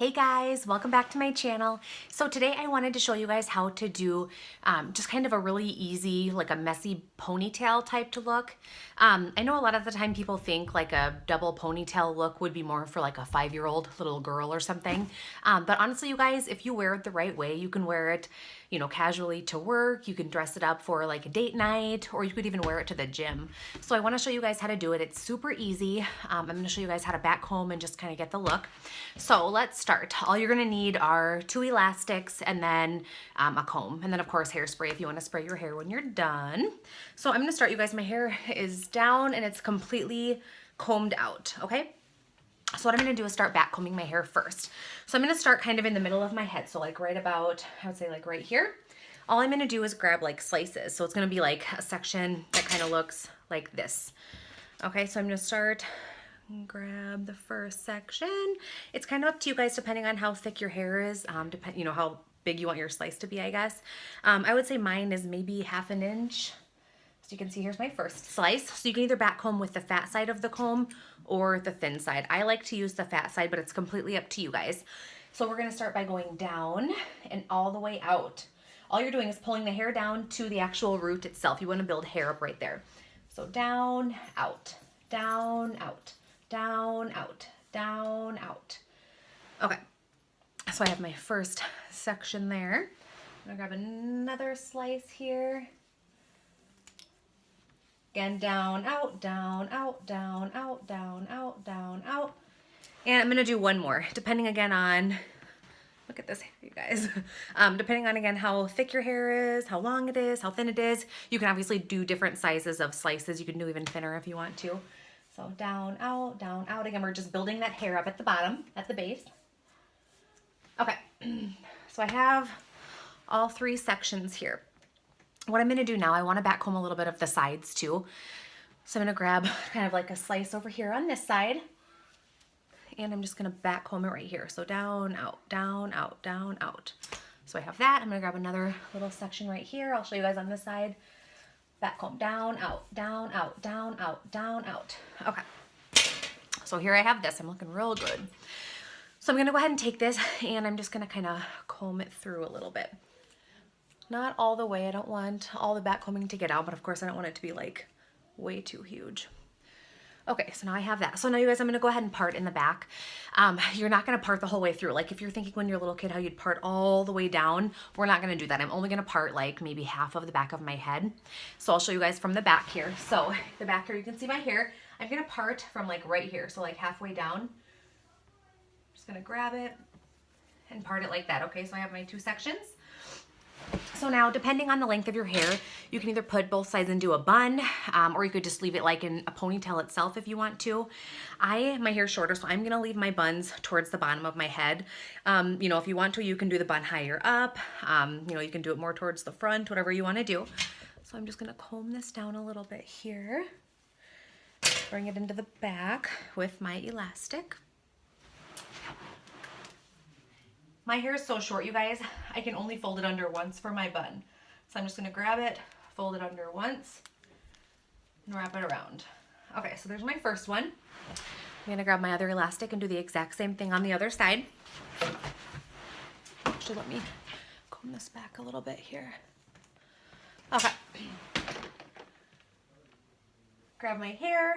Hey guys, welcome back to my channel. So today I wanted to show you guys how to do just kind of a really easy, like a messy ponytail type to look. I know a lot of the time people think like a double ponytail look would be more for like a 5-year-old little girl or something. But honestly, you guys, if you wear it the right way, you can wear it, you know, casually to work. You can dress it up for like a date night, or you could even wear it to the gym. So I want to show you guys how to do it. It's super easy. I'm going to show you guys how to back comb and just kind of get the look. So let's start. All you're gonna need are 2 elastics and then a comb, and then of course hairspray if you want to spray your hair when you're done. So I'm gonna start, you guys. My hair is down and it's completely combed out, okay? So what I'm gonna do is start back combing my hair first. So I'm gonna start kind of in the middle of my head, so like right about, I would say like right here. All I'm gonna do is grab like slices. So it's gonna be like a section that kind of looks like this. Okay, so I'm gonna start, grab the first section. It's kind of up to you guys depending on how thick your hair is, you know, how big you want your slice to be, I guess. I would say mine is maybe 1/2 inch. So you can see here's my first slice. So you can either back comb with the fat side of the comb or the thin side. I like to use the fat side, but it's completely up to you guys. So we're gonna start by going down and all the way out. All you're doing is pulling the hair down to the actual root itself. You wanna build hair up right there. So down, out, down, out, down, out, down, out. Okay, so I have my first section there. I'm gonna grab another slice here. Again, down, out, down, out, down, out, down, out, down, out. And I'm gonna do one more, depending again on, look at this, you guys. Depending on, again, how thick your hair is, how long it is, how thin it is. You can obviously do different sizes of slices. You can do even thinner if you want to. So down, out, down, out. Again, we're just building that hair up at the bottom, at the base. Okay, so I have all 3 sections here. What I'm gonna do now, I wanna back comb a little bit of the sides too. So I'm gonna grab kind of like a slice over here on this side, and I'm just gonna back comb it right here. So down, out, down, out, down, out. So I have that. I'm gonna grab another little section right here. I'll show you guys on this side. Back comb down, out, down, out, down, out, down, out. Okay, so here I have this. I'm looking real good. So I'm gonna go ahead and take this and I'm just gonna kind of comb it through a little bit. Not all the way. I don't want all the back combing to get out, but of course I don't want it to be like way too huge. Okay, so now I have that. So now you guys, I'm gonna go ahead and part in the back. You're not gonna part the whole way through. Like if you're thinking when you're a little kid how you'd part all the way down, we're not gonna do that. I'm only gonna part like maybe half of the back of my head. So I'll show you guys from the back here. So the back here, you can see my hair. I'm gonna part from like right here, so like halfway down. Just gonna grab it and part it like that. Okay, so I have my 2 sections. So now, depending on the length of your hair, you can either put both sides and do a bun, or you could just leave it like in a ponytail itself if you want to. My hair's shorter, so I'm gonna leave my buns towards the bottom of my head. You know, if you want to, you can do the bun higher up. You know, you can do it more towards the front, whatever you wanna do. So I'm just gonna comb this down a little bit here. Bring it into the back with my elastic. My hair is so short, you guys, I can only fold it under once for my bun. So I'm just gonna grab it, fold it under once, and wrap it around. Okay, so there's my first one. I'm gonna grab my other elastic and do the exact same thing on the other side. Actually, let me comb this back a little bit here. Okay. Grab my hair,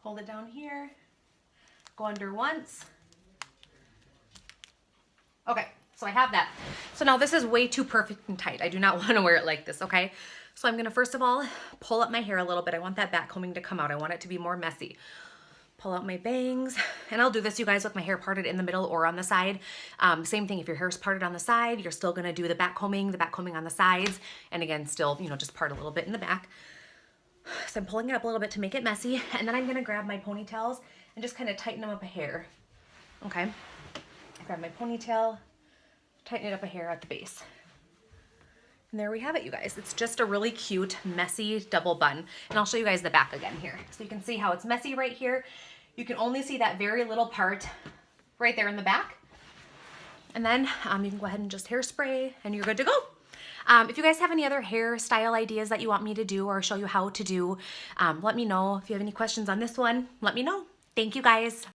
hold it down here, go under once. Okay, so I have that. So now this is way too perfect and tight. I do not want to wear it like this, okay? So I'm gonna first of all pull up my hair a little bit. I want that back combing to come out. I want it to be more messy. Pull out my bangs, and I'll do this, you guys, with my hair parted in the middle or on the side. Same thing, if your hair's parted on the side, you're still gonna do the back combing on the sides, and again, still, you know, just part a little bit in the back. So I'm pulling it up a little bit to make it messy, and then I'm gonna grab my ponytails and just kind of tighten them up a hair, okay? Grab my ponytail, tighten it up a hair at the base. And there we have it, you guys. It's just a really cute, messy double bun. And I'll show you guys the back again here. So you can see how it's messy right here. You can only see that very little part right there in the back. And then you can go ahead and just hairspray and you're good to go. If you guys have any other hairstyle ideas that you want me to do or show you how to do, let me know. If you have any questions on this one, let me know. Thank you guys.